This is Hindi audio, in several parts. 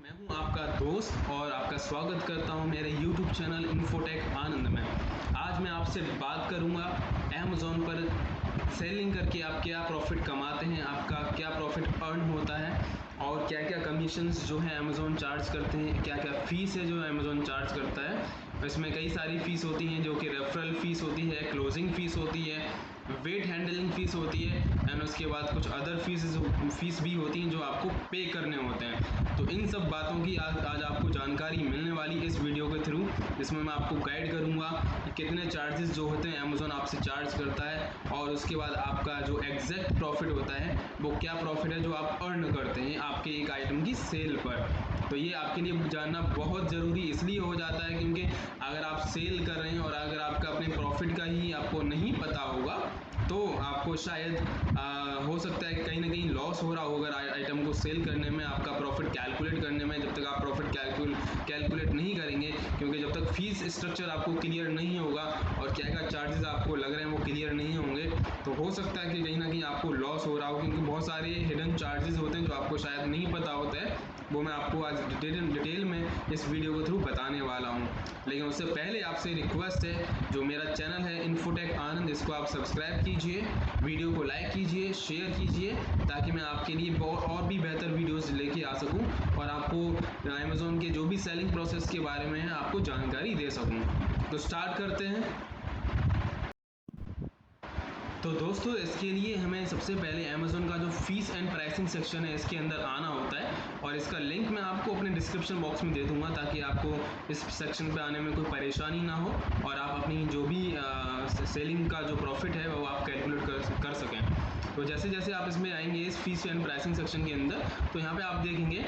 मैं हूं आपका दोस्त और आपका स्वागत करता हूं मेरे YouTube चैनल इन्फोटेक आनंद में। आज मैं आपसे बात करूंगा अमेज़ॉन पर सेलिंग करके आप क्या प्रॉफिट कमाते हैं, आपका क्या प्रॉफिट अर्न होता है और क्या क्या कमीशंस जो है अमेज़ॉन चार्ज करते हैं, क्या क्या फ़ीस है जो अमेज़ॉन चार्ज करता है। इसमें कई सारी फ़ीस होती हैं जो कि रेफरल फ़ीस होती है, क्लोजिंग फ़ीस होती है, वेट हैंडलिंग फ़ीस होती है एंड उसके बाद कुछ अदर फ़ीस भी होती हैं जो आपको पे करने होते हैं। तो इन सब बातों की आज आपको जानकारी मिलने वाली इस वीडियो के थ्रू, जिसमें मैं आपको गाइड करूंगा कि कितने चार्जेस जो होते हैं अमेज़ॉन आपसे चार्ज करता है और उसके बाद आपका जो एग्जैक्ट प्रॉफिट होता है वो क्या प्रॉफिट है जो आप अर्न करते हैं आपके एक आइटम की सेल पर। तो ये आपके लिए जानना बहुत ज़रूरी इसलिए हो जाता है क्योंकि अगर आप सेल कर रहे हैं और अगर आपका अपने प्रॉफिट का ही आपको नहीं पता होगा तो आपको शायद हो सकता है कहीं ना कहीं लॉस हो रहा होगा आइटम को सेल करने में, आपका प्रॉफिट कैलकुलेट करने में। जब तक आप प्रॉफिट कैलकुलेट नहीं करेंगे, क्योंकि जब तक फीस स्ट्रक्चर आपको क्लियर नहीं होगा और क्या क्या चार्जेस आपको लग रहे हैं वो क्लियर नहीं होंगे, तो हो सकता है कि कहीं ना कहीं आपको लॉस हो रहा हो, क्योंकि बहुत सारे हिडन चार्जेस होते हैं जो आपको शायद नहीं पता होते हैं। वो मैं आपको आज डिटेल में इस वीडियो के थ्रू बताने वाला हूँ। लेकिन उससे पहले आपसे रिक्वेस्ट है, जो मेरा चैनल है इन्फोटेक आनंद, इसको आप सब्सक्राइब कीजिए, वीडियो को लाइक कीजिए, शेयर कीजिए, ताकि मैं आपके लिए और भी बेहतर वीडियोस लेके आ सकूं और आपको अमेज़ॉन के जो भी सेलिंग प्रोसेस के बारे में है आपको जानकारी दे सकूं। तो स्टार्ट करते हैं। तो दोस्तों, इसके लिए हमें सबसे पहले अमेज़ॉन का जो फीस एंड प्राइसिंग सेक्शन है इसके अंदर आना होता है और इसका लिंक मैं आपको अपने डिस्क्रिप्शन बॉक्स में दे दूंगा ताकि आपको इस सेक्शन पे आने में कोई परेशानी ना हो और आप अपनी जो भी सेलिंग का जो प्रॉफिट है वो आप कैलकुलेट कर सकें। तो जैसे जैसे आप इसमें आएंगे इस फीस एंड प्राइसिंग सेक्शन के अंदर, तो यहाँ पे आप देखेंगे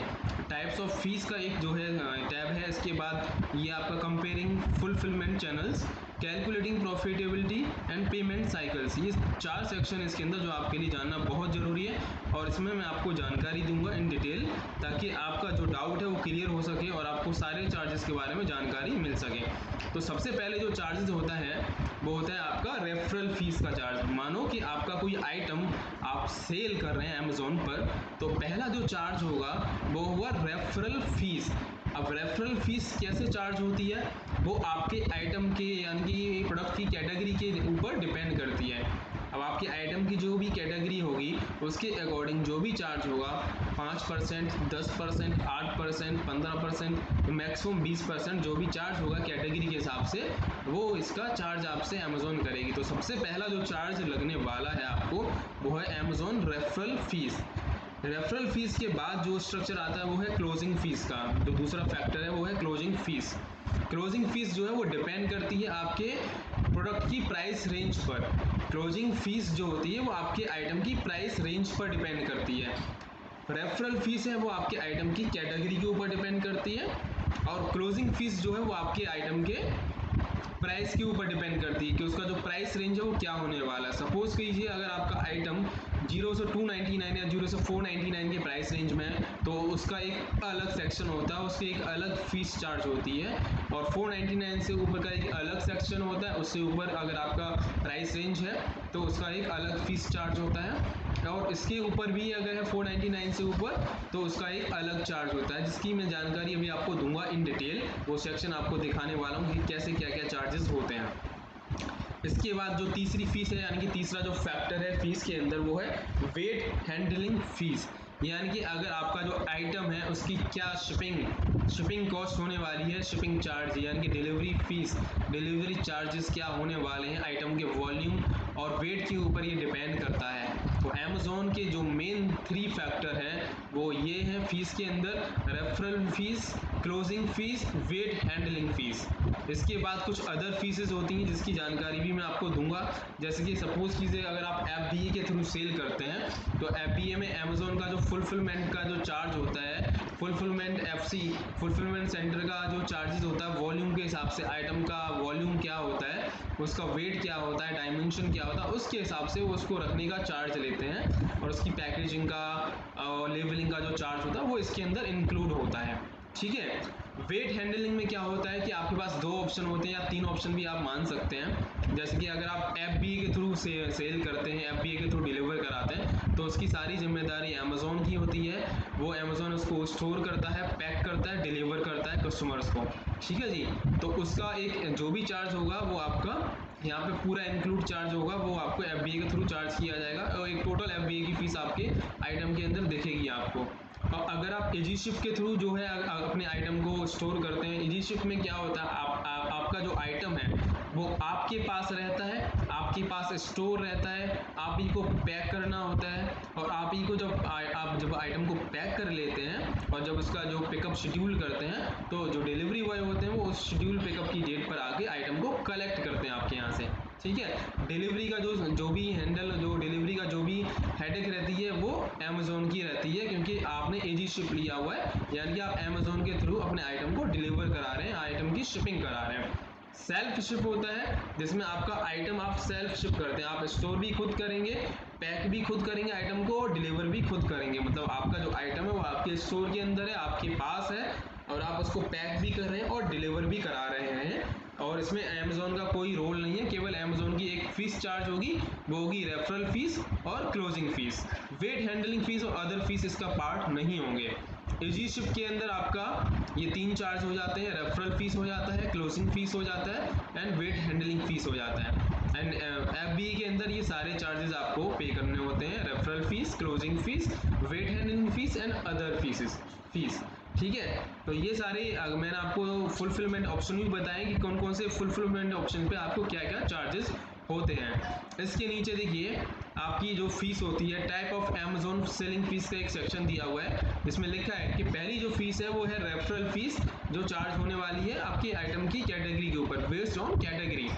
टाइप्स ऑफ फीस का एक जो है टैब है। इसके बाद ये आपका comparing fulfilment channels, calculating profitability and payment cycles, ये 4 सेक्शन इसके अंदर जो आपके लिए जानना बहुत ज़रूरी है और इसमें मैं आपको जानकारी दूंगा इन डिटेल, ताकि आपका जो डाउट है वो क्लियर हो सके और आपको सारे चार्जेस के बारे में जानकारी मिल सके। तो सबसे पहले जो चार्जेस होता है वो होता है आपका रेफरल फीस का चार्ज। मानो कि आपका कोई आइटम आप सेल कर रहे हैं अमेज़ॉन पर, तो पहला जो चार्ज होगा वो हुआ रेफरल फीस। अब रेफरल फीस कैसे चार्ज होती है, वो आपके आइटम के यानी कि प्रोडक्ट की कैटेगरी के ऊपर डिपेंड करती है। अब आपके आइटम की जो भी कैटेगरी होगी उसके अकॉर्डिंग जो भी चार्ज होगा, 5%, 10%, 8%, 15%, मैक्सिमम 20% जो भी चार्ज होगा कैटेगरी के हिसाब से, वो इसका चार्ज आपसे अमेज़ॉन करेगी। तो सबसे पहला जो चार्ज लगने वाला है आपको वो है Amazon referral fees. Referral fees के बाद जो स्ट्रक्चर आता है वो है क्लोजिंग फीस का। जो दूसरा फैक्टर है वो है क्लोजिंग फीस। क्लोजिंग फीस जो है वो डिपेंड करती है आपके प्रोडक्ट की प्राइस रेंज पर। क्लोजिंग फीस जो होती है वो आपके आइटम की प्राइस रेंज पर डिपेंड करती है। रेफरल फीस है वो आपके आइटम की कैटेगरी के ऊपर डिपेंड करती है और क्लोजिंग फीस जो है वो आपके आइटम के प्राइस के ऊपर डिपेंड करती है कि उसका जो प्राइस रेंज है वो क्या होने वाला है। सपोज कीजिए अगर आपका आइटम 0 से 299 या 0 से 499 के प्राइस रेंज में है, तो उसका एक अलग सेक्शन होता है, उसकी एक अलग फीस चार्ज होती है। और 499 से ऊपर का एक अलग सेक्शन होता है, उससे ऊपर अगर आपका प्राइस रेंज है तो उसका एक अलग फीस चार्ज होता है। और इसके ऊपर भी अगर है 499 से ऊपर तो उसका एक अलग चार्ज होता है, जिसकी मैं जानकारी अभी आपको दूंगा इन डिटेल। वो सेक्शन आपको दिखाने वाला हूँ कि कैसे क्या क्या चार्जेस होते हैं। इसके बाद जो तीसरी फीस है यानी कि तीसरा जो फैक्टर है फीस के अंदर वो है वेट हैंडलिंग फीस। यानी कि अगर आपका जो आइटम है उसकी क्या शिपिंग कॉस्ट होने वाली है, शिपिंग चार्ज यानी कि डिलीवरी फीस, डिलीवरी चार्जेस क्या होने वाले हैं आइटम के वॉल्यूम और वेट के ऊपर ये डिपेंड करता है। तो अमेज़ॉन के जो मेन 3 फैक्टर हैं वो ये हैं फीस के अंदर: referral fees, closing fees, weight handling fees. इसके बाद कुछ अदर फीसेस होती हैं जिसकी जानकारी भी मैं आपको दूंगा। जैसे कि सपोज कीजिए अगर आप FBA के थ्रू सेल करते हैं, तो FBA में अमेज़ॉन का जो फुलफिलमेंट का जो चार्ज होता है, फुलफिलमेंट FC, फुलफिलमेंट सेंटर का जो चार्जेस होता है वॉल्यूम के हिसाब से, आइटम का वॉल्यूम क्या होता है, उसका वेट क्या होता है, डायमेंशन क्या होता है, उसके हिसाब से वो उसको रखने का चार्ज लेते हैं और उसकी पैकेजिंग का लेवलिंग का जो चार्ज होता है वो इसके अंदर इंक्लूड होता है। ठीक है। वेट हैंडलिंग में क्या होता है कि आपके पास 2 ऑप्शन होते हैं या 3 ऑप्शन भी आप मान सकते हैं। जैसे कि अगर आप FBA के थ्रू सेल करते हैं, FBA के थ्रू डिलीवर कराते हैं, तो उसकी सारी जिम्मेदारी अमेज़ॉन की होती है। वो अमेज़ॉन उसको स्टोर करता है, पैक करता है, डिलीवर करता है कस्टमर्स को। ठीक है जी। तो उसका एक जो भी चार्ज होगा वो आपका यहाँ पे पूरा इंक्लूड चार्ज होगा, वो आपको FBA के थ्रू चार्ज किया जाएगा और एक टोटल FBA की फीस आपके आइटम के अंदर दिखेगी आपको। और अगर आप इजी शिप के थ्रू जो है अपने आइटम को स्टोर करते हैं, इजी शिप में क्या होता है, आपका जो आइटम है वो आपके पास रहता है, आपके पास स्टोर रहता है, आप ही को पैक करना होता है। और आप ही को आप जब आइटम को पैक कर लेते हैं और जब उसका जो पिकअप शेड्यूल करते हैं, तो जो डिलीवरी बॉय होते हैं वो उस शेड्यूल पिकअप की डेट पर आके आइटम को कलेक्ट करते हैं आपके यहाँ से। ठीक है। डिलीवरी का जो भी डिलीवरी का जो भी हेडेक रहती है वो अमेज़ॉन की रहती है, क्योंकि आपने इजी शिप लिया हुआ है, यानी कि आप अमेज़ॉन के थ्रू अपने आइटम को डिलीवर करा रहे हैं, आइटम की शिपिंग करा रहे हैं। सेल्फ शिप होता है जिसमें आपका आइटम आप सेल्फ शिप करते हैं, आप स्टोर भी खुद करेंगे, पैक भी खुद करेंगे आइटम को और डिलीवर भी खुद करेंगे। मतलब आपका जो आइटम है वो आपके स्टोर के अंदर है, आपके पास है, और आप उसको पैक भी कर रहे हैं और डिलीवर भी करा रहे हैं। और इसमें अमेज़ॉन का कोई रोल नहीं है, केवल अमेज़ॉन की एक फीस चार्ज होगी, वो होगी रेफरल फीस और closing fees. Weight handling fees और अदर फीस इसका पार्ट नहीं होंगे। इजी शिप के अंदर आपका ये 3 चार्ज हो जाते हैं, रेफरल फीस हो जाता है, क्लोजिंग फीस हो जाता है एंड वेट हैंडलिंग फीस हो जाता है। एंड FBA के अंदर ये सारे चार्जेस आपको पे करने होते हैं, referral fees, closing fees, weight handling fees and other fees. ठीक है। तो ये सारे मैंने आपको फुलफिलमेंट ऑप्शन भी बताए कि कौन कौन से फुलफिलमेंट ऑप्शन पे आपको क्या क्या चार्जेस होते हैं। इसके नीचे देखिए आपकी जो फीस होती है, type of Amazon selling fees का एक सेक्शन दिया हुआ है जिसमें लिखा है कि पहली जो फीस है वो है रेफरल फीस, जो चार्ज होने वाली है आपके आइटम की कैटेगरी के ऊपर, बेस्ड ऑन कैटेगरी।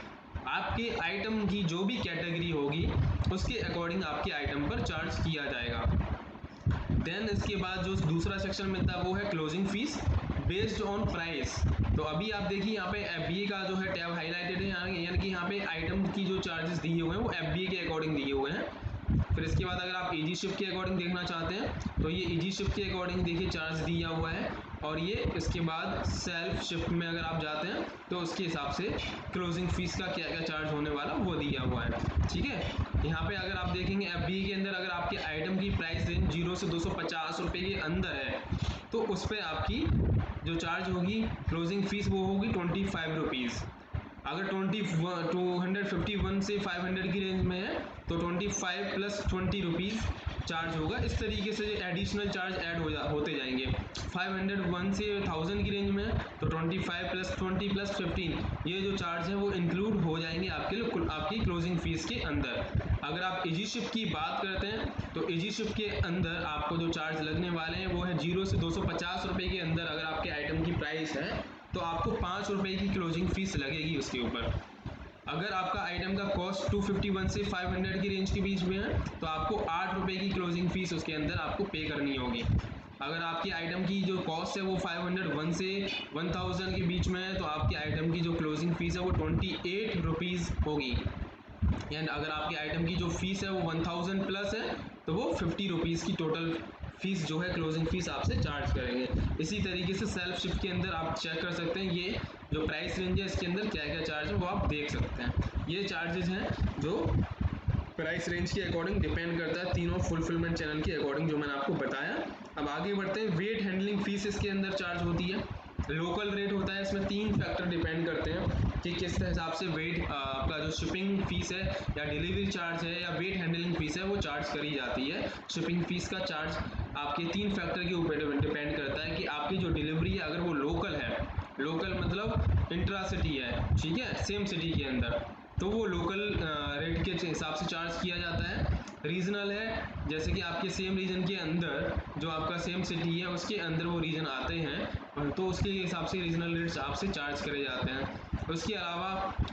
आपके आइटम की जो भी कैटेगरी होगी उसके अकॉर्डिंग आपके आइटम पर चार्ज किया जाएगा। देन इसके बाद जो दूसरा सेक्शन मिलता है वो है closing fees based on price. तो अभी आप देखिए यहाँ पे FBA का जो है टैब हाईलाइटेड है, यानी कि यहाँ पे आइटम की जो चार्जेस दिए हुए हैं वो FBA के अकॉर्डिंग दिए हुए हैं। फिर इसके बाद अगर आप इजी शिप के अकॉर्डिंग देखना चाहते हैं तो ये इजी शिप के अकॉर्डिंग देखिए चार्ज दिया हुआ है, और ये इसके बाद सेल्फ शिप में अगर आप जाते हैं तो उसके हिसाब से क्लोजिंग फीस का क्या क्या चार्ज होने वाला वो दिया हुआ है। ठीक है। यहाँ पे अगर आप देखेंगे FBA के अंदर अगर आपके आइटम की प्राइस रेंज 0 से 250 रुपये के अंदर है तो उस पर आपकी जो चार्ज होगी क्लोजिंग फीस वो होगी 25 रुपीज़। अगर 251 से 500 की रेंज में है तो 25 प्लस 20 रुपीज़ चार्ज होगा। इस तरीके से एडिशनल चार्ज ऐड होते जाएंगे। 501 से 1000 की रेंज में है तो 25 प्लस 20 प्लस 15 ये जो चार्ज है वो इंक्लूड हो जाएंगे आपकी क्लोजिंग फीस के अंदर। अगर आप इजी शिप की बात करते हैं तो इजी शिप के अंदर आपको जो चार्ज लगने वाले हैं वो है 0 से 250 रुपये के अंदर। अगर आपके आइटम की प्राइस है तो आपको 5 रुपये की क्लोजिंग फीस लगेगी उसके ऊपर। अगर आपका आइटम का कॉस्ट 251 से 500 की रेंज के बीच में है तो आपको 8 रुपये की क्लोजिंग फीस उसके अंदर आपको पे करनी होगी। अगर आपकी आइटम की जो कॉस्ट है वो 501 से 1000 के बीच में है तो आपकी आइटम की जो क्लोजिंग फीस है वो 28 रुपीज़ होगी। एंड अगर आपकी आइटम की जो फीस है वो 1000 प्लस है तो वो 50 रुपीज़ की टोटल फीस जो है क्लोजिंग फीस आपसे चार्ज करेंगे। इसी तरीके से सेल्फ शिप के अंदर आप चेक कर सकते हैं ये जो प्राइस रेंज है इसके अंदर क्या क्या चार्ज है वो आप देख सकते हैं। ये चार्जेस हैं जो प्राइस रेंज के अकॉर्डिंग डिपेंड करता है, तीनों फुलफिलमेंट चैनल के अकॉर्डिंग जो मैंने आपको बताया। अब आगे बढ़ते हैं। वेट हैंडलिंग फीस इसके अंदर चार्ज होती है, लोकल रेट होता है। इसमें 3 फैक्टर डिपेंड करते हैं कि किस हिसाब से वेट आपका जो शिपिंग फीस है या डिलीवरी चार्ज है या वेट हैंडलिंग फीस है वो चार्ज करी जाती है। शिपिंग फीस का चार्ज आपके 3 फैक्टर के ऊपर डिपेंड करता है कि आपकी जो डिलीवरी है अगर वो लोकल है, लोकल मतलब इंट्रा सिटी है, ठीक है, सेम सिटी के अंदर, तो वो लोकल रेट के हिसाब से चार्ज किया जाता है। रीजनल है जैसे कि आपके सेम रीजन के अंदर जो आपका सेम सिटी है उसके अंदर वो रीजन आते हैं तो उसके हिसाब से रीजनल रेट्स आपसे चार्ज करे जाते हैं। उसके अलावा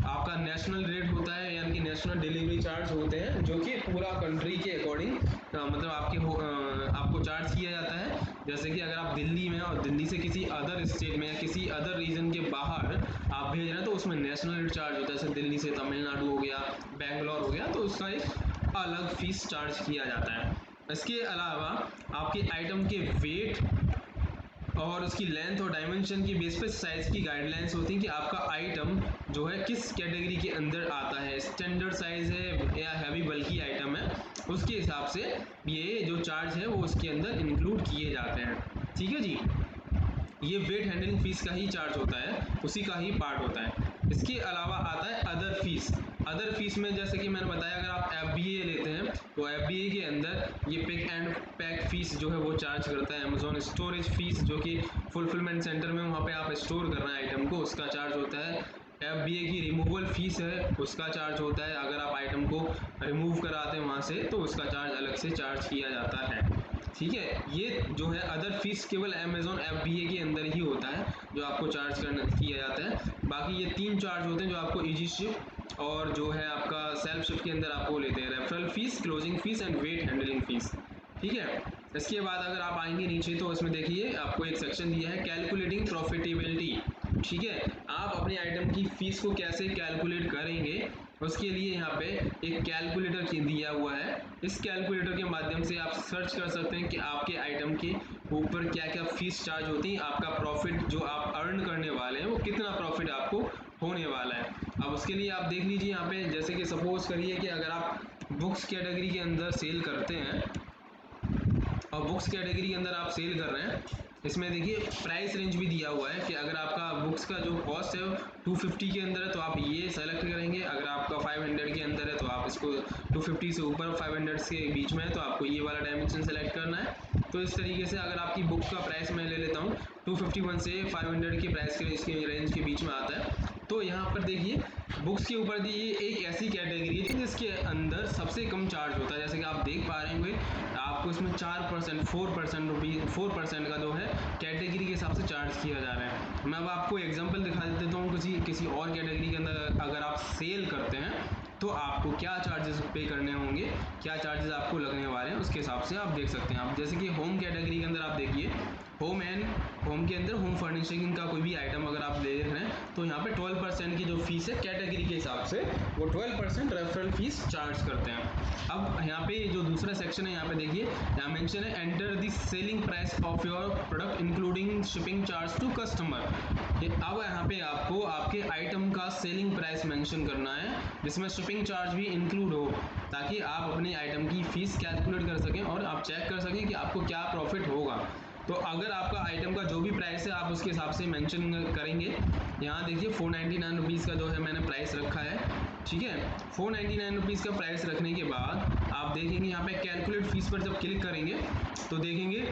आपका नेशनल रेट होता है, यानी कि नेशनल डिलीवरी चार्ज होते हैं जो कि पूरा कंट्री के अकॉर्डिंग मतलब आपको चार्ज किया जाता है। जैसे कि अगर आप दिल्ली में और दिल्ली से किसी अदर स्टेट में या किसी अदर रीजन के बाहर आप भेज रहे हैं तो उसमें नेशनल रेट चार्ज होता है। जैसे दिल्ली से तमिलनाडु हो गया, बेंगलोर हो गया, तो उसका एक अलग फीस चार्ज किया जाता है। इसके अलावा आपके आइटम के वेट और उसकी लेंथ और डायमेंशन की बेस पे साइज की गाइडलाइंस होती हैं कि आपका आइटम जो है किस कैटेगरी के अंदर आता है, स्टैंडर्ड साइज है या हैवी बल्कि आइटम है, उसके हिसाब से ये जो चार्ज है वो उसके अंदर इंक्लूड किए जाते हैं। ठीक है जी, ये वेट हैंडलिंग फीस का ही चार्ज होता है, उसी का ही पार्ट होता है। इसके अलावा आता है अदर फीस। अदर फीस में जैसे कि मैंने बताया, अगर आप FBA लेते हैं तो FBA के अंदर ये पिक एंड पैक फीस जो है वो चार्ज करता है अमेजोन। स्टोरेज फीस जो कि फुलफिलमेंट सेंटर में वहाँ पे आप स्टोर कर रहे हैं आइटम को, उसका चार्ज होता है। FBA की रिमूवल फीस है, उसका चार्ज होता है। अगर आप आइटम को रिमूव कराते हैं वहाँ से तो उसका चार्ज अलग से चार्ज किया जाता है। ठीक है, ये जो है अदर फीस केवल अमेजोन FBA के अंदर ही होता है जो आपको चार्ज करना किया जाता है। बाकी ये 3 चार्ज होते हैं जो आपको इजी शिप और जो है आपका सेल्फ शिप के अंदर आपको लेते हैं, referral fees, closing fees and weight handling fees. ठीक है, इसके बाद अगर आप आएंगे नीचे तो इसमें देखिए आपको एक सेक्शन दिया है कैलकुलेटिंग प्रॉफिटेबिलिटी। ठीक है, आप अपने आइटम की फीस को कैसे कैलकुलेट करेंगे, उसके लिए यहाँ पे एक कैलकुलेटर दिया हुआ है। इस कैलकुलेटर के माध्यम से आप सर्च कर सकते हैं कि आपके आइटम के ऊपर क्या क्या फीस चार्ज होती है, आपका प्रॉफिट जो आप अर्न करने वाले हैं वो कितना प्रॉफिट आपको होने वाला है। अब उसके लिए आप देख लीजिए यहाँ पे, जैसे कि सपोज करिए कि अगर आप बुक्स कैटेगरी के अंदर सेल करते हैं और बुक्स कैटेगरी के अंदर आप सेल कर रहे हैं, इसमें देखिए प्राइस रेंज भी दिया हुआ है कि अगर आपका बुक्स का जो कॉस्ट है 250 के अंदर है तो आप ये सेलेक्ट करेंगे, अगर आपका 500 के अंदर है तो आप इसको 250 से ऊपर और 500 के बीच में है तो आपको ये वाला डायमेंशन सेलेक्ट करना है। तो इस तरीके से अगर आपकी बुक का प्राइस मैं ले लेता हूँ 251 से 500 के प्राइस के इसके रेंज के बीच में आता है। तो यहाँ पर देखिए बुक्स के ऊपर ये एक ऐसी कैटेगरी है जिसके अंदर सबसे कम चार्ज होता है। जैसे कि आप देख पा रहे होंगे आपको इसमें 4% 4% का जो है कैटेगरी के हिसाब से चार्ज किया जा रहा है। मैं अब आपको एग्जांपल दिखा देता हूँ किसी और कैटेगरी के अंदर अगर आप सेल करते हैं तो आपको क्या चार्जेस पे करने होंगे, क्या चार्जेस आपको लगने वाले हैं, उसके हिसाब से आप देख सकते हैं। आप जैसे कि होम कैटेगरी के अंदर आप देखिए, होम के अंदर होम फर्निशिंग का कोई भी आइटम अगर आप ले रहे हैं तो यहाँ पे 12% की जो फीस है कैटेगरी के हिसाब से वो 12% रेफरल फीस चार्ज करते हैं। अब यहाँ पे जो दूसरा सेक्शन है यहाँ पे देखिए, यहाँ मेंशन है enter the selling price of your product including shipping charge to customer. अब यहाँ पे आपको आपके आइटम का सेलिंग प्राइस मेंशन करना है जिसमें शिपिंग चार्ज भी इंक्लूड हो, ताकि आप अपने आइटम की फीस कैलकुलेट कर सकें और आप चेक कर सकें कि आपको क्या प्रॉफिट होगा। तो अगर आपका आइटम का जो भी प्राइस है आप उसके हिसाब से मेंशन करेंगे। यहाँ देखिए 499 रुपीज़ का जो है मैंने प्राइस रखा है। ठीक है, 499 रुपीज़ का प्राइस रखने के बाद आप देखेंगे यहाँ पे कैलकुलेट फीस पर जब क्लिक करेंगे तो देखेंगे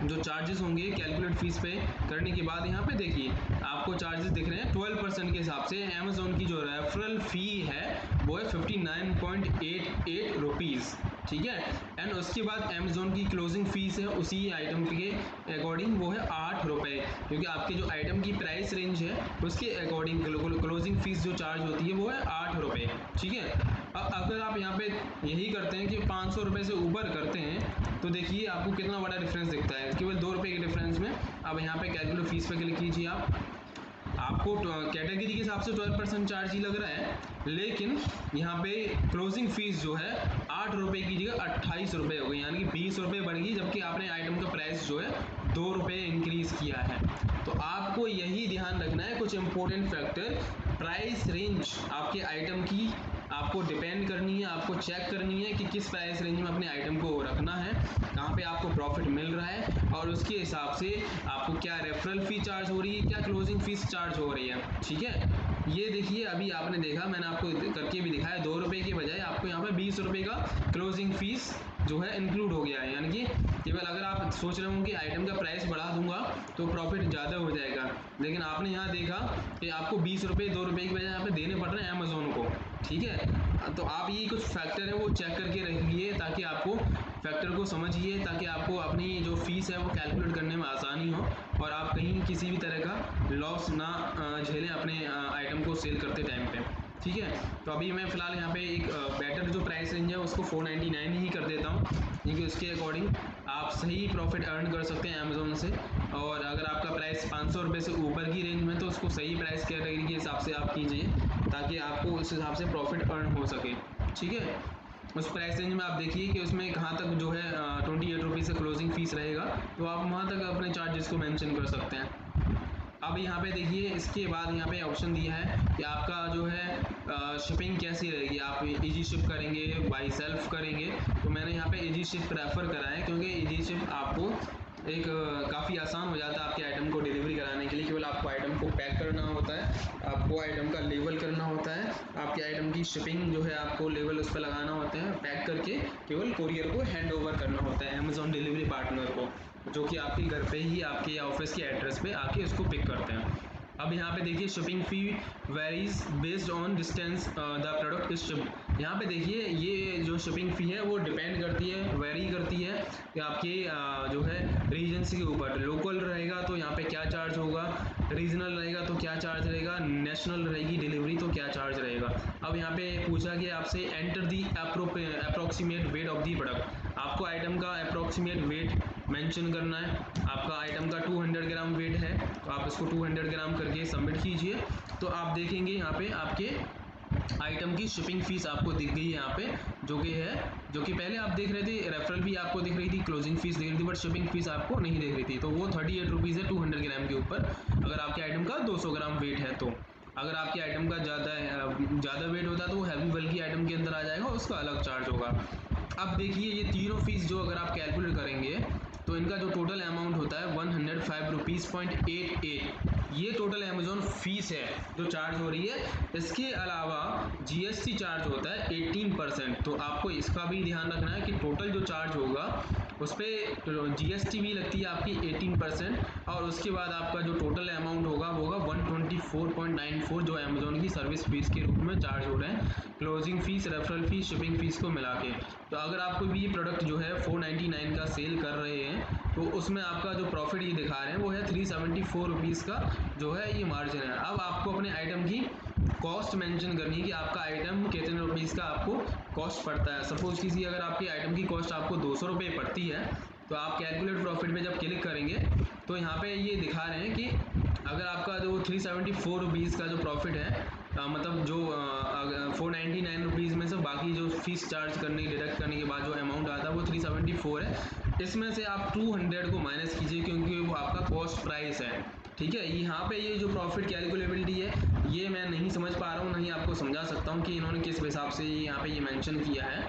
जो चार्जेस होंगे कैलकुलेट फीस पे करने के बाद यहाँ पे देखिए आपको चार्जेस दिख रहे हैं 12% के हिसाब से। अमेजोन की जो रेफरल फ़ी है वो है 59.88 रुपीज़। ठीक है, एंड उसके बाद अमेजोन की क्लोजिंग फीस है उसी आइटम के अकॉर्डिंग वो है 8 रुपये, क्योंकि आपके जो आइटम की प्राइस रेंज है उसके अकॉर्डिंग क्लोजिंग फीस जो चार्ज होती है वो है 8 रुपये। ठीक है, अब अगर आप यहाँ पे यही करते हैं कि 500 रुपये से ऊपर करते हैं तो देखिए आपको कितना बड़ा डिफरेंस दिखता है, केवल 2 रुपये के डिफरेंस में। अब यहाँ पे कैलकुलेट फीस पे क्लिक कीजिए, आपको कैटेगरी के हिसाब से 12% चार्ज ही लग रहा है, लेकिन यहाँ पे क्लोजिंग फीस जो है 8 रुपये की जगह 28 रुपये हो गई, यानी कि 20 रुपये बढ़ गई, जबकि आपने आइटम का प्राइस जो है 2 रुपये इंक्रीज किया है। तो आपको यही ध्यान रखना है, कुछ इंपॉर्टेंट फैक्टर, प्राइस रेंज आपके आइटम की आपको डिपेंड करनी है, आपको चेक करनी है कि किस प्राइस रेंज में अपने आइटम को रखना है, कहाँ पे आपको प्रॉफिट मिल रहा है, और उसके हिसाब से आपको क्या रेफरल फी चार्ज हो रही है, क्या क्लोजिंग फीस चार्ज हो रही है। ठीक है, ये देखिए अभी आपने देखा, मैंने आपको करके भी दिखाया, 2 रुपये के बजाय आपको यहाँ पे 20 रुपये का क्लोजिंग फीस जो है इंक्लूड हो गया है। यानी कि केवल अगर आप सोच रहे हो कि आइटम का प्राइस बढ़ा दूंगा तो प्रॉफिट ज़्यादा हो जाएगा, लेकिन आपने यहाँ देखा कि आपको 20 रुपये 2 रुपये की बजाय यहाँ पे देने पड़ रहे हैं अमेजोन को। ठीक है, तो आप ये कुछ फैक्टर हैं वो चेक करके रखिए, ताकि आपको फैक्टर को समझिए, ताकि आपको अपनी जो फीस है वो कैलकुलेट करने में आसानी हो और आप कहीं किसी भी तरह का लॉस ना झेलें अपने आइटम को सेल करते टाइम पे। ठीक है, तो अभी मैं फ़िलहाल यहाँ पे एक बेटर जो प्राइस रेंज है उसको 499 ही कर देता हूँ, क्योंकि उसके अकॉर्डिंग आप सही प्रॉफिट अर्न कर सकते हैं अमेजोन से। और अगर आपका प्राइस 500 रुपये से ऊपर की रेंज में तो उसको सही प्राइस कैटेगरी के हिसाब से आप कीजिए, ताकि आपको उस हिसाब से प्रॉफिट अर्न हो सके। ठीक है, उस प्राइस रेंज में आप देखिए कि उसमें कहाँ तक जो है 28 रुपीज़ का क्लोजिंग फीस रहेगा, तो आप वहाँ तक अपने चार्जेस को मेंशन कर सकते हैं। अब यहाँ पे देखिए इसके बाद यहाँ पे ऑप्शन दिया है कि आपका जो है शिपिंग कैसी रहेगी, आप इजी शिप करेंगे, बाई सेल्फ करेंगे। तो मैंने यहाँ पे इजी शिप प्रेफर करा है, क्योंकि इजी शिप आपको एक काफ़ी आसान हो जाता है आपके आइटम को डिलीवरी कराने के लिए। केवल आपको आइटम को पैक करना होता है, आपको आइटम का लेबल करना होता है, आपके आइटम की शिपिंग जो है आपको लेबल उस पर लगाना होता है, पैक करके केवल कोरियर को हैंड ओवर करना होता है अमेज़ॉन डिलीवरी पार्टनर को, जो कि आपके घर पे ही आपके ऑफिस के एड्रेस पे आके इसको पिक करते हैं। अब यहाँ पे देखिए shipping fee varies based on distance the product is shipped. यहाँ पे देखिए ये जो शिपिंग फ़ी है वो डिपेंड करती है, वेरी करती है कि आपके जो है रीजन्स के ऊपर। लोकल रहेगा तो यहाँ पे क्या चार्ज होगा, रीजनल रहेगा तो क्या चार्ज रहेगा, नेशनल रहेगी डिलीवरी तो क्या चार्ज रहेगा। अब यहाँ पे पूछा गया आपसे enter the approximate weight of the product. आपको आइटम का अप्रोक्सीमेट वेट मेंशन करना है। आपका आइटम का 200 ग्राम वेट है तो आप इसको 200 ग्राम करके सबमिट कीजिए। तो आप देखेंगे यहाँ पे आपके आइटम की शिपिंग फीस आपको दिख गई है यहाँ पे, जो कि पहले आप देख रहे थे रेफरल भी आपको दिख रही थी, क्लोजिंग फीस दिख रही थी, बट शिपिंग फीस आपको नहीं दिख रही थी। तो वो 38 रुपीज़ है 200 ग्राम के ऊपर, अगर आपके आइटम का 200 ग्राम वेट है तो। अगर आपके आइटम का ज़्यादा वेट होता है तो वो हैवी बल्कि आइटम के अंदर आ जाएगा, उसका अलग चार्ज होगा। अब देखिए ये तीनों फीस जो अगर आप कैलकुलेट करेंगे तो इनका जो टोटल अमाउंट होता है 105 रुपीज़ .88, ये टोटल अमेज़ॉन फीस है जो चार्ज हो रही है। इसके अलावा जीएसटी चार्ज होता है 18%। तो आपको इसका भी ध्यान रखना है कि टोटल जो चार्ज होगा उस पर जीएसटी भी लगती है आपकी 18%, और उसके बाद आपका जो टोटल अमाउंट होगा वो होगा 124.94, जो अमेज़ॉन की सर्विस फीस के रूप में चार्ज हो रहे हैं, closing fees, referral fees, shipping fees को मिला के। तो अगर आप कोई भी ये प्रोडक्ट जो है 499 का सेल कर रहे हैं तो उसमें आपका जो प्रॉफिट ये दिखा रहे हैं वो है 374 रुपीज़ का जो है ये मार्जिन है। अब आपको अपने आइटम की कॉस्ट मेंशन करनी है कि आपका आइटम कितने रुपीज़ का आपको कॉस्ट पड़ता है। सपोज किसी अगर आपकी आइटम की कॉस्ट आपको 200 रुपये पड़ती है तो आप कैलकुलेट प्रॉफिट पे जब क्लिक करेंगे तो यहाँ पे ये दिखा रहे हैं कि अगर आपका जो 374 रुपीज़ का जो प्रॉफिट है, मतलब जो 499 रुपीज़ में से बाकी जो फीस चार्ज करने डिडक्ट करने के बाद जो अमाउंट आता है वो 374 है। इसमें से आप 200 को माइनस कीजिए क्योंकि वो आपका कॉस्ट प्राइस है। ठीक है, यहाँ पे ये जो प्रॉफिट कैलकुलेबिलिटी है ये मैं नहीं समझ पा रहा हूँ, नहीं आपको समझा सकता हूँ कि इन्होंने किस हिसाब से यहाँ पे ये मेंशन किया है,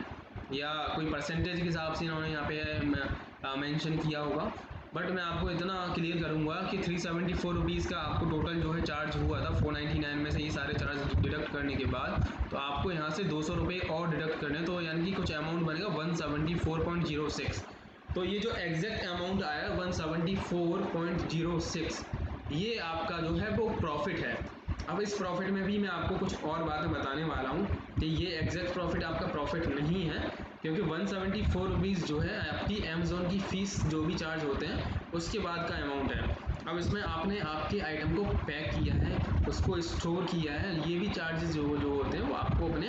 या कोई परसेंटेज के हिसाब से इन्होंने यहाँ पे मेंशन किया होगा। बट मैं आपको इतना क्लियर करूँगा कि 374 रुपीज़ का आपको टोटल जो है चार्ज हुआ था 499 में से ये सारे चार्ज डिडक्ट करने के बाद, तो आपको यहाँ से 200 रुपये और डिडक्ट करने, तो यानी कि कुछ अमाउंट बनेगा 174.06। तो ये जो एग्जैक्ट अमाउंट आया 174.06, ये आपका जो है वो प्रॉफिट है। अब इस प्रॉफिट में भी मैं आपको कुछ और बातें बताने वाला हूँ कि ये एग्जैक्ट प्रॉफिट आपका प्रॉफिट नहीं है, क्योंकि 174 रुपीज़ जो है आपकी अमेज़ॉन की फ़ीस जो भी चार्ज होते हैं उसके बाद का अमाउंट है। अब इसमें आपने आपके आइटम को पैक किया है, उसको स्टोर किया है, ये भी चार्जेस जो होते हैं वो आपको अपने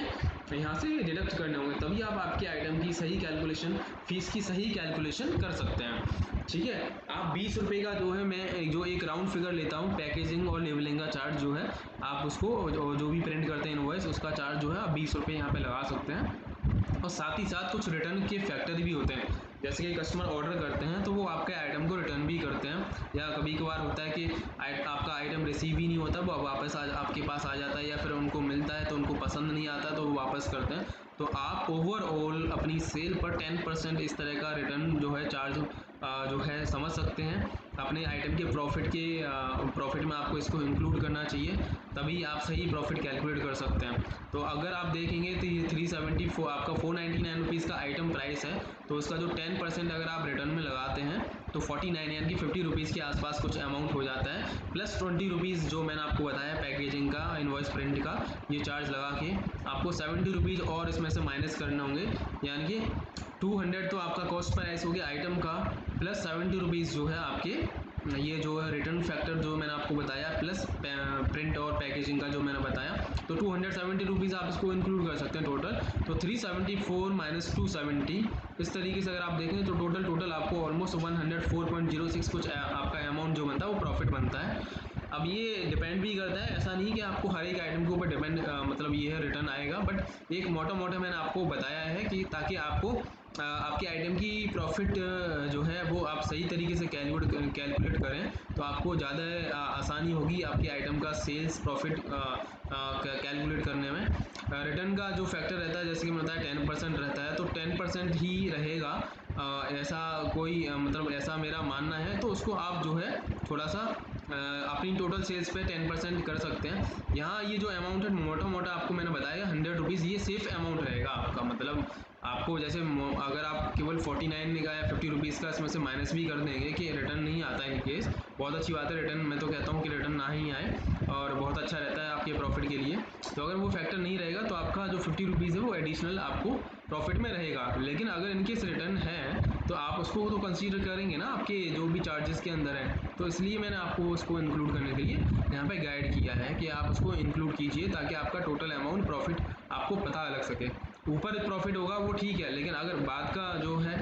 यहाँ से डिडक्ट करने होंगे, तभी आप आपके आइटम की सही कैलकुलेशन, फ़ीस की सही कैलकुलेशन कर सकते हैं। ठीक है, आप 20 रुपये का जो है मैं जो एक राउंड फिगर लेता हूँ, पैकेजिंग और लेबलिंग का चार्ज जो है आप उसको जो भी प्रिंट करते हैं इनवॉइस उसका चार्ज जो है आप 20 रुपये यहाँ पे लगा सकते हैं। और साथ ही साथ कुछ रिटर्न के फैक्टर भी होते हैं, जैसे कि कस्टमर ऑर्डर करते हैं तो वो आपके आइटम को रिटर्न भी करते हैं, या कभी कभार होता है कि आपका आइटम रिसीव ही नहीं होता, वो वापस आपके पास आ जाता है, या फिर उनको मिलता है तो उनको पसंद नहीं आता तो वो वापस करते हैं। तो आप ओवरऑल अपनी सेल पर 10% इस तरह का रिटर्न जो है चार्ज जो है समझ सकते हैं। अपने आइटम के प्रॉफिट में आपको इसको इंक्लूड करना चाहिए, तभी आप सही प्रॉफिट कैलकुलेट कर सकते हैं। तो अगर आप देखेंगे तो ये 374 आपका 499 रुपीज़ का आइटम प्राइस है, तो उसका जो 10% अगर आप रिटर्न में लगाते हैं तो 49 यानी कि 50 रुपीज़ के आसपास कुछ अमाउंट हो जाता है, प्लस 20 रुपीज़ जो मैंने आपको बताया पैकेजिंग का, इनवॉइस प्रिंट का ये चार्ज लगा के आपको 70 रुपीज़ और इसमें से माइनस करने होंगे, यानी कि 200 तो आपका कॉस्ट प्राइस हो गया आइटम का, प्लस 70 रुपीज़ जो है आपके ये जो है रिटर्न फैक्टर जो मैंने आपको बताया, प्लस प्रिंट और पैकेजिंग का जो मैंने बताया, तो 270 रुपीज़ आप इसको इंक्लूड कर सकते हैं टोटल। तो 374 माइनस 270 इस तरीके से अगर आप देखें तो टोटल आपको ऑलमोस्ट 104.06 कुछ आपका अमाउंट जो बनता है वो प्रॉफिट बनता है। अब ये डिपेंड भी करता है, ऐसा नहीं कि आपको हर एक आइटम के ऊपर डिपेंड मतलब ये है रिटर्न आएगा, बट एक मोटा मोटा मैंने आपको बताया है कि ताकि आपको आपके आइटम की प्रॉफिट जो है वो आप सही तरीके से कैलकुलेट करें तो आपको ज़्यादा आसानी होगी आपके आइटम का सेल्स प्रॉफिट कैलकुलेट करने में। रिटर्न का जो फैक्टर रहता है जैसे कि मैं बताया 10% रहता है, तो 10% ही रहेगा, ऐसा कोई मतलब ऐसा मेरा मानना है। तो उसको आप जो है थोड़ा सा अपनी टोटल सेल्स पे 10% कर सकते हैं। यहाँ ये जो अमाउंट है मोटा मोटा आपको मैंने बताया 100 रुपीज़, ये सेफ अमाउंट रहेगा आपका। मतलब आपको जैसे अगर आप केवल 49 का या 50 रुपीज़ का इसमें से माइनस भी कर देंगे कि रिटर्न नहीं आता है इन केस, बहुत अच्छी बात है रिटर्न, मैं तो कहता हूँ कि रिटर्न ना ही आए और बहुत अच्छा रहता है आपके प्रॉफिट के लिए। तो अगर वो फैक्टर नहीं रहेगा तो आपका जो 50 रुपीज़ है वो एडिशनल आपको प्रॉफिट में रहेगा। लेकिन अगर इनकेस रिटर्न है तो आप उसको तो कंसीडर करेंगे ना आपके जो भी चार्जेस के अंदर है, तो इसलिए मैंने आपको उसको इंक्लूड करने के लिए यहाँ पे गाइड किया है कि आप उसको इंक्लूड कीजिए ताकि आपका टोटल अमाउंट प्रॉफिट आपको पता लग सके। ऊपर प्रॉफिट होगा वो ठीक है, लेकिन अगर बाद का जो है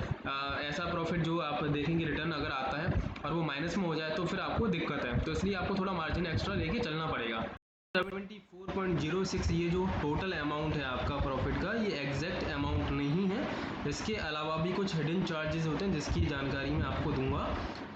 ऐसा प्रॉफिट जो आप देखेंगे रिटर्न अगर आता है और वो माइनस में हो जाए तो फिर आपको दिक्कत है, तो इसलिए आपको थोड़ा मार्जिन एक्स्ट्रा लेके चलना पड़ेगा। 74.06 ये जो टोटल अमाउंट है आपका प्रॉफिट का, ये एग्जैक्ट अमाउंट नहीं है, इसके अलावा भी कुछ हिडन चार्जेस होते हैं जिसकी जानकारी मैं आपको दूंगा।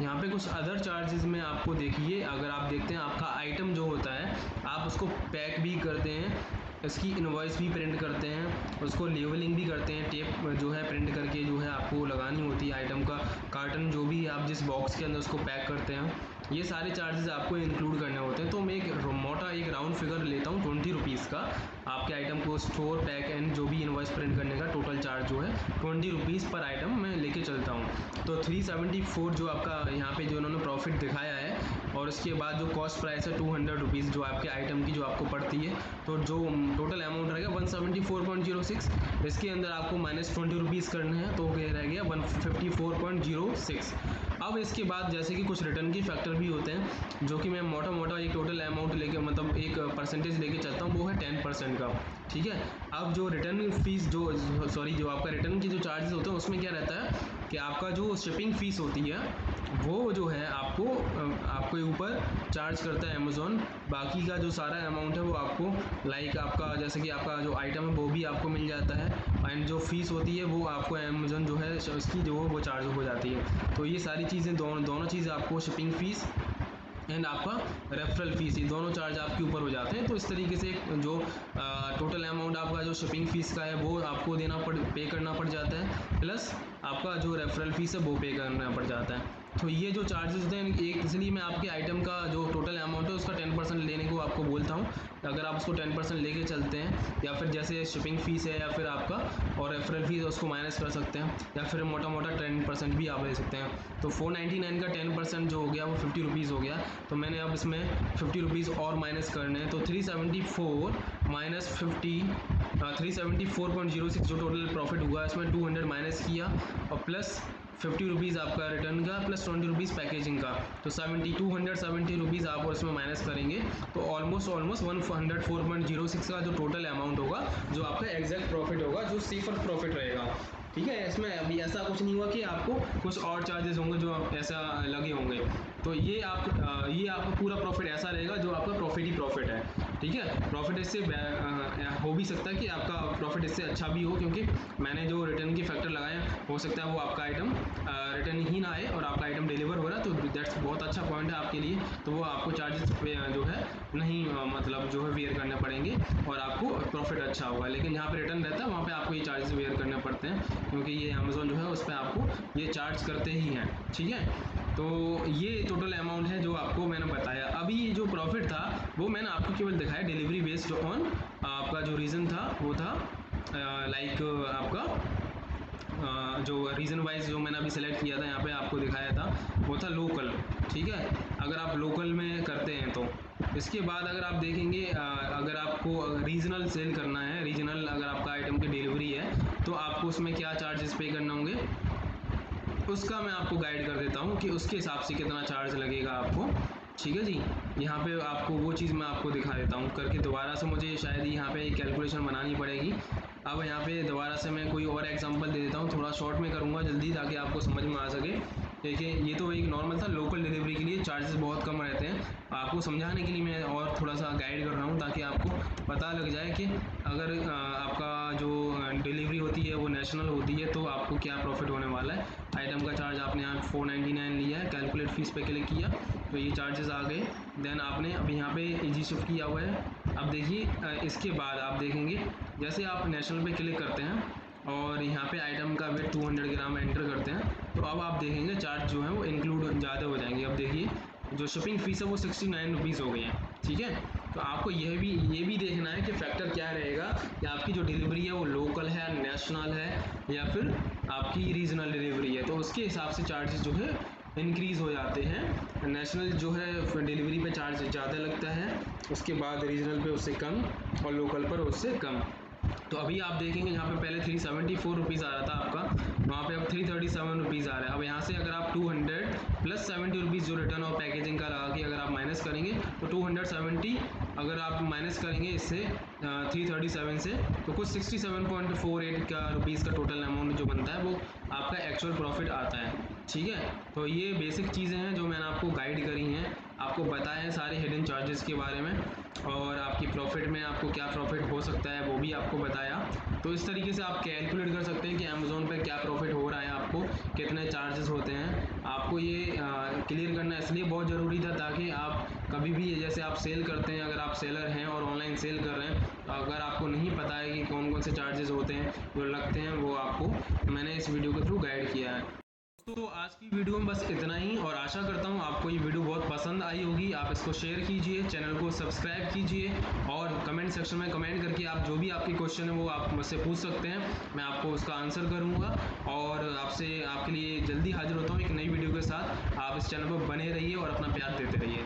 यहाँ पे कुछ अदर चार्जेस में आपको देखिए, अगर आप देखते हैं आपका आइटम जो होता है आप उसको पैक भी करते हैं, इसकी इनवॉइस भी प्रिंट करते हैं, उसको लेवलिंग भी करते हैं, टेप जो है प्रिंट करके जो है आपको लगानी होती है आइटम का कार्टन, जो भी आप जिस बॉक्स के अंदर उसको पैक करते हैं, ये सारे चार्जेस आपको इंक्लूड करने होते हैं। तो मैं एक मोटा एक राउंड फिगर लेता हूँ 20 रुपीज़ का, आपके आइटम को स्टोर पैक एंड जो भी इनवॉइस प्रिंट करने का टोटल चार्ज जो है 20 रुपीज़ पर आइटम मैं लेके चलता हूँ। तो 374 जो आपका यहाँ पे जो उन्होंने प्रॉफिट दिखाया है, और उसके बाद जो कॉस्ट प्राइस है 200 रुपीज़ जो आपके आइटम की जो आपको पड़ती है, तो जो टोटल अमाउंट रहेगा 174.06, इसके अंदर आपको -20 रुपीज़ करने हैं तो रह गया 154.06। अब इसके बाद जैसे कि कुछ रिटर्न के फैक्टर भी होते हैं जो कि मैं मोटा मोटा एक टोटल अमाउंट लेके मतलब एक परसेंटेज लेके चलता हूँ, वो है 10% का, ठीक है। अब जो रिटर्न फीस जो आपका रिटर्न के जो चार्जेस होते हैं उसमें क्या रहता है कि आपका जो शिपिंग फ़ीस होती है वो जो है आपको ऊपर चार्ज करता है अमेज़ॉन, बाकी का जो सारा अमाउंट है वो आपको लाइक आपका जैसे कि आपका जो आइटम है वो भी आपको मिल जाता है, एंड जो फ़ीस होती है वो आपको अमेज़ॉन जो है उसकी जो वो चार्ज हो जाती है। तो ये सारी चीज़ें दोनों चीज़ें आपको शिपिंग फ़ीस एंड आपका रेफरल फीस, ये दोनों चार्ज आपके ऊपर हो जाते हैं। तो इस तरीके से जो टोटल अमाउंट आपका जो शिपिंग फ़ीस का है वो आपको पे करना पड़ जाता है, प्लस आपका जो रेफरल फीस है वो पे करना पड़ जाता है। तो ये जो चार्जेस होते हैं एक, इसलिए मैं आपके आइटम का जो टोटल अमाउंट है उसका 10% लेने को आपको बोलता हूँ। अगर आप उसको 10% लेके चलते हैं, या फिर जैसे शिपिंग फ़ीस है या फिर आपका और रेफरल फीस उसको माइनस कर सकते हैं, या फिर मोटा मोटा 10% भी आप ले सकते हैं। तो 499 का 10% जो हो गया वो 50 रुपीज़ हो गया, तो मैंने अब इसमें 50 रुपीज़ और माइनस करने हैं, तो 374 माइनस 50 374.06 जो टोटल प्रॉफिट हुआ इसमें 200 माइनस किया, और प्लस 50 रुपीज़ आपका रिटर्न का, प्लस 20 रुपीज़ पैकेजिंग का, तो 270 रुपीज़ आप और इसमें माइनस करेंगे तो ऑलमोस्ट 104.06 का जो टोटल अमाउंट होगा जो आपका एग्जैक्ट प्रॉफिट होगा, जो सेफर प्रॉफिट रहेगा, ठीक है। इसमें अभी ऐसा कुछ नहीं हुआ कि आपको कुछ और चार्जेस होंगे जो ऐसा लगे होंगे, तो ये आपका पूरा प्रॉफिट ऐसा रहेगा जो आपका प्रॉफिट ही प्रॉफिट है, ठीक है। प्रॉफिट इससे हो भी सकता है कि आपका प्रॉफिट इससे अच्छा भी हो, क्योंकि मैंने जो रिटर्न के फैक्टर लगाए हो सकता है वो आपका आइटम रिटर्न ही ना आए और आपका आइटम डिलीवर हो रहा है, तो दैट्स बहुत अच्छा पॉइंट है आपके लिए। तो वो आपको चार्जेस जो है नहीं मतलब जो है वेयर करने पड़ेंगे और आपको प्रॉफिट अच्छा होगा। लेकिन जहाँ पे रिटर्न रहता है वहाँ पे आपको ये चार्जेस वेयर करने पड़ते हैं, क्योंकि ये अमेज़ॉन जो है उस पर आपको ये चार्ज करते ही हैं, ठीक है। तो ये टोटल अमाउंट है जो आपको मैंने बताया। अभी जो प्रॉफिट था वो मैंने आपको केवल दिखाया डिलीवरी बेस्ड ऑन, आपका जो रीज़न था वो था लाइक आपका जो रीज़न वाइज जो मैंने अभी सेलेक्ट किया था यहाँ पे आपको दिखाया था वो था लोकल, ठीक है। अगर आप लोकल में करते हैं तो इसके बाद अगर आप देखेंगे अगर आपको रीजनल सेल करना है, रीजनल अगर आपका आइटम की डिलीवरी है तो आपको उसमें क्या चार्जेस पे करने होंगे उसका मैं आपको गाइड कर देता हूँ कि उसके हिसाब से कितना चार्ज लगेगा आपको, ठीक है जी। यहाँ पे आपको वो चीज़ मैं आपको दिखा देता हूँ करके, दोबारा से मुझे शायद यहाँ पे कैलकुलेशन बनानी पड़ेगी। अब यहाँ पे दोबारा से मैं कोई और एग्जांपल दे देता हूँ, थोड़ा शॉर्ट में करूँगा जल्दी ताकि आपको समझ में आ सके। देखिए ये तो एक नॉर्मल था, लोकल डिलीवरी के लिए चार्जेस बहुत कम रहते हैं। आपको समझाने के लिए मैं और थोड़ा सा गाइड कर रहा हूँ ताकि आपको पता लग जाए कि अगर आपका जो डिलीवरी होती है वो नेशनल होती है तो आपको क्या प्रॉफिट होने वाला है। आइटम का चार्ज आपने यहाँ 499 लिया है, कैलकुलेट फीस पे क्लिक किया तो ये चार्जेस आ गए। देन आपने अब यहाँ पे इजी शिफ्ट किया हुआ है। अब देखिए इसके बाद आप देखेंगे जैसे आप नेशनल पे क्लिक करते हैं और यहाँ पे आइटम का वेट 200 ग्राम एंटर करते हैं तो अब आप देखेंगे चार्ज जो है वो इंक्लूड ज़्यादा हो जाएंगे। अब देखिए जो शिपिंग फ़ीस है वो 69 रुपीज़ हो गई है, ठीक है। तो आपको ये भी देखना है कि फैक्टर क्या रहेगा कि आपकी जो डिलीवरी है वो लोकल है, नेशनल है या फिर आपकी रीजनल डिलीवरी है, तो उसके हिसाब से चार्जेस जो है इंक्रीज़ हो जाते हैं। नेशनल जो है डिलीवरी पे चार्ज ज़्यादा लगता है, उसके बाद रीजनल पे उससे कम और लोकल पर उससे कम। तो अभी आप देखेंगे यहाँ पे पहले 374 रुपीज़ आ रहा था आपका, वहाँ पे अब 337 रुपीज़ आ रहा है। अब यहाँ से अगर आप 200 प्लस 70 रुपीज़ जो रिटर्न और पैकेजिंग का लगा के अगर आप माइनस करेंगे तो 270 अगर आप माइनस करेंगे इससे 337 से तो कुछ 67.48 का रुपीज़ का टोटल अमाउंट जो बनता है वो आपका एक्चुअल प्रॉफिट आता है, ठीक है। तो ये बेसिक चीज़ें हैं जो मैंने आपको गाइड करी हैं, आपको बताया है सारे हिडन चार्जेस के बारे में और आपकी प्रॉफिट में आपको क्या प्रॉफिट हो सकता है वो भी आपको बताया। तो इस तरीके से आप कैलकुलेट कर सकते हैं कि अमेज़ोन पे क्या प्रॉफिट हो रहा है, आपको कितने चार्जेस होते हैं। आपको ये क्लियर करना इसलिए बहुत ज़रूरी था ताकि आप कभी भी जैसे आप सेल करते हैं, अगर आप सेलर हैं और ऑनलाइन सेल कर रहे हैं तो अगर आपको नहीं पता है कि कौन कौन से चार्जेस होते हैं जो लगते हैं वो आपको मैंने इस वीडियो के थ्रू गाइड किया है। तो आज की वीडियो में बस इतना ही और आशा करता हूँ आपको ये वीडियो बहुत पसंद आई होगी। आप इसको शेयर कीजिए, चैनल को सब्सक्राइब कीजिए और कमेंट सेक्शन में कमेंट करके आप जो भी आपके क्वेश्चन है वो आप मुझसे पूछ सकते हैं, मैं आपको उसका आंसर करूँगा और आपसे आपके लिए जल्दी हाजिर होता हूँ एक नई वीडियो के साथ। आप इस चैनल पर बने रहिए और अपना प्यार देते रहिए।